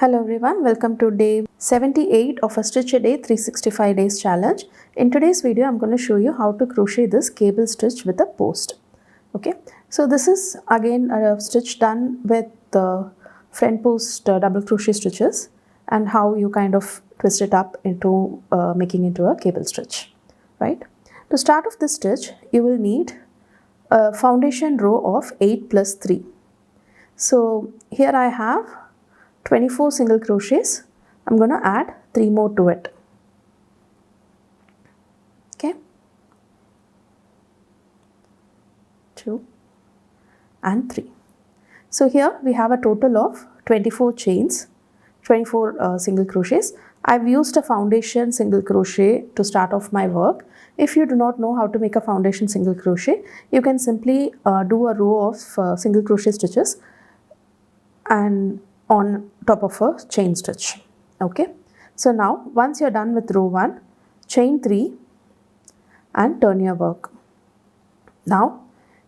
Hello everyone, welcome to day 78 of a Stitch a Day 365 days challenge. In today's video, I'm going to show you how to crochet this cable stitch with a post. Okay, so this is again a stitch done with the front post double crochet stitches and how you kind of twist it up into making into a cable stitch, right? To start off this stitch, you will need a foundation row of 8 plus 3. So here I have 24 single crochets. I'm going to add 3 more to it. Okay, 2 and 3. So here we have a total of 24 chains, 24 single crochets. I've used a foundation single crochet to start off my work. If you do not know how to make a foundation single crochet, you can simply do a row of single crochet stitches and on top of a chain stitch. Okay, so now once you're done with row 1, chain 3 and turn your work. Now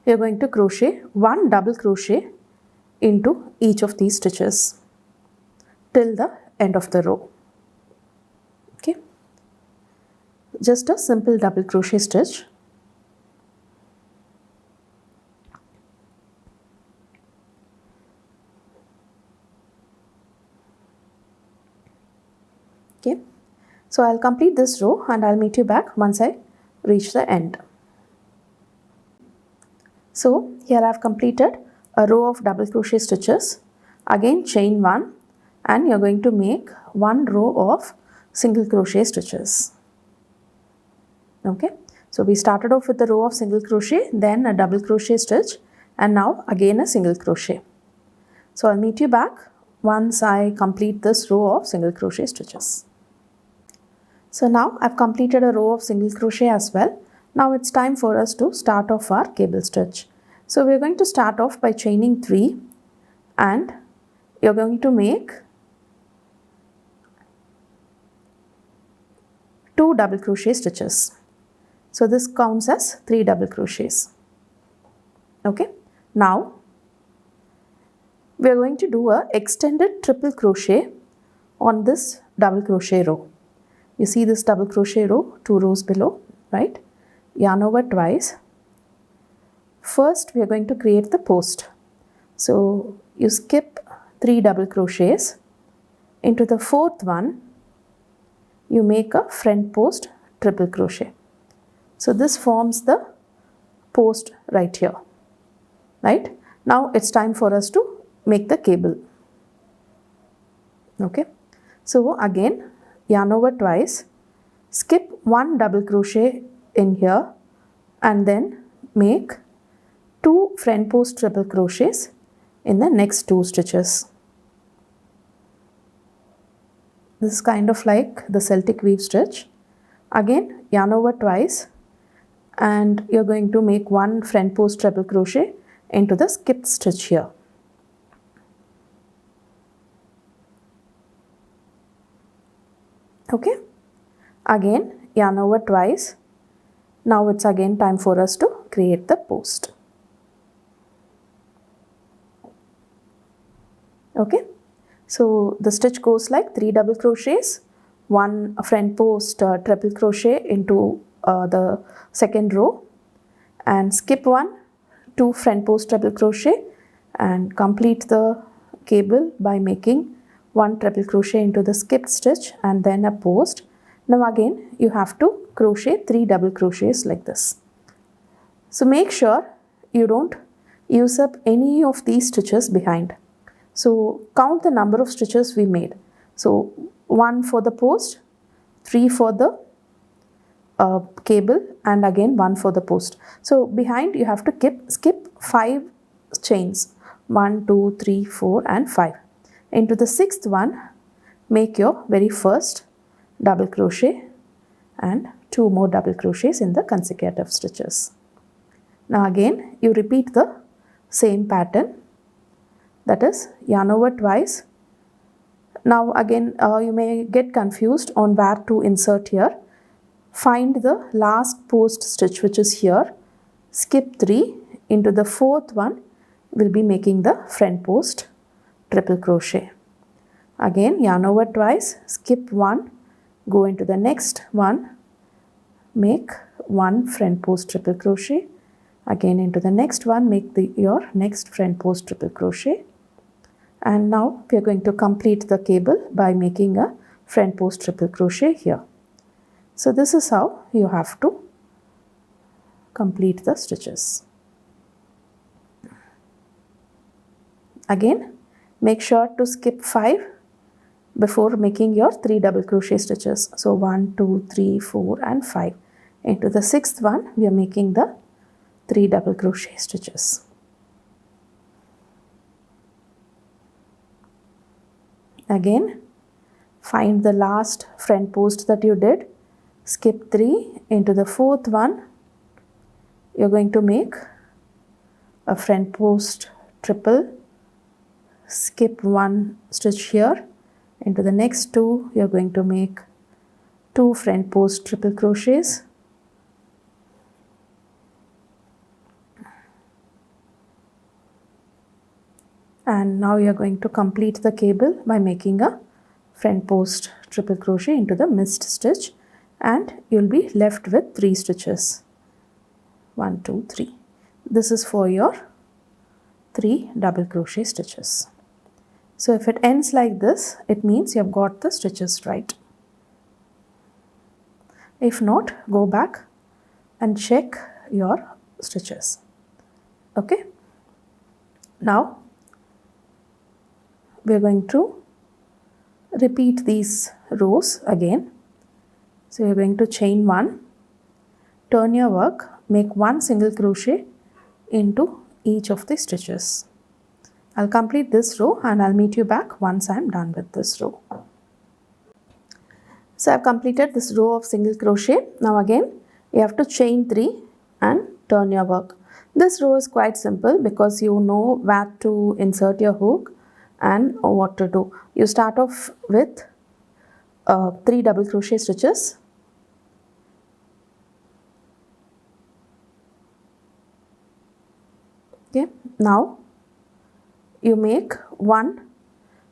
you're going to crochet 1 double crochet into each of these stitches till the end of the row. Okay, just a simple double crochet stitch. Okay, so I'll complete this row and I'll meet you back once I reach the end. So here I've completed a row of double crochet stitches. Again chain 1 and you're going to make 1 row of single crochet stitches. Okay, so we started off with a row of single crochet, then a double crochet stitch, and now again a single crochet. So I'll meet you back once I complete this row of single crochet stitches. So now I've completed a row of single crochet as well. Now it's time for us to start off our cable stitch. So we're going to start off by chaining 3 and you're going to make 2 double crochet stitches. So this counts as 3 double crochets. Okay, now we're going to do a extended triple crochet on this double crochet row. You see this double crochet row 2 rows below, right? Yarn over twice. First we are going to create the post. So you skip 3 double crochets. Into the 4th one you make a front post triple crochet. So this forms the post right here, right? Now it's time for us to make the cable. Okay, so again yarn over twice, skip 1 double crochet in here and then make 2 front post triple crochets in the next 2 stitches. This is kind of like the Celtic weave stitch. Again yarn over twice and you're going to make 1 front post treble crochet into the skipped stitch here. Okay, again yarn over twice. Now it's again time for us to create the post. Okay, so the stitch goes like 3 double crochets, 1 front post treble crochet into the second row and skip 1, 2 front post treble crochet and complete the cable by making 1 treble crochet into the skipped stitch and then a post. Now again you have to crochet 3 double crochets like this. So make sure you don't use up any of these stitches behind. So count the number of stitches we made. So 1 for the post, 3 for the cable and again 1 for the post. So behind you have to skip 5 chains, 1, 2, 3, 4 and 5. Into the 6th one make your very first double crochet and 2 more double crochets in the consecutive stitches. Now again you repeat the same pattern, that is yarn over twice. Now again you may get confused on where to insert here. Find the last post stitch which is here, skip 3, into the 4th one we'll be making the front post triple crochet. Again yarn over twice, skip one, go into the next one, make one front post triple crochet, again into the next one, make your next front post triple crochet, and now we are going to complete the cable by making a front post triple crochet here. So this is how you have to complete the stitches. Again, make sure to skip 5 before making your 3 double crochet stitches. So 1, 2, 3, 4 and 5. Into the 6th one we are making the 3 double crochet stitches. Again, find the last front post that you did, skip 3, into the 4th one you're going to make a front post triple, skip 1 stitch here, into the next 2 you're going to make 2 front post triple crochets, and now you're going to complete the cable by making a front post triple crochet into the missed stitch, and you'll be left with 3 stitches. 1, 2, 3. This is for your 3 double crochet stitches. So if it ends like this, it means you have got the stitches right. If not, go back and check your stitches. Okay. Now we are going to repeat these rows again. So you are going to chain 1, turn your work, make 1 single crochet into each of the stitches. I'll complete this row and I'll meet you back once I'm done with this row. So I've completed this row of single crochet. Now again you have to chain 3 and turn your work. This row is quite simple because you know where to insert your hook and what to do. You start off with 3 double crochet stitches. Okay, now you make 1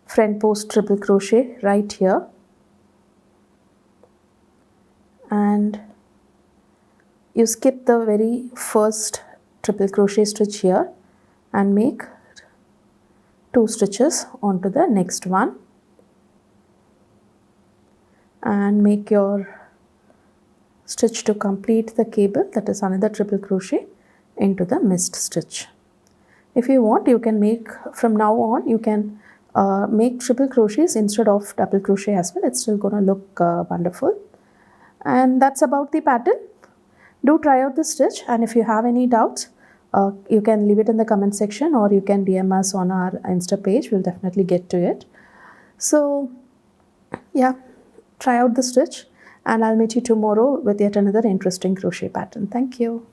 front post triple crochet right here, and you skip the very first triple crochet stitch here and make 2 stitches onto the next one, and make your stitch to complete the cable, that is another triple crochet into the missed stitch. If you want, you can make from now on, you can make triple crochets instead of double crochet as well. It's still going to look wonderful. And that's about the pattern. Do try out the stitch, and if you have any doubts, you can leave it in the comment section or you can DM us on our Insta page. We'll definitely get to it. So yeah, try out the stitch and I'll meet you tomorrow with yet another interesting crochet pattern. Thank you.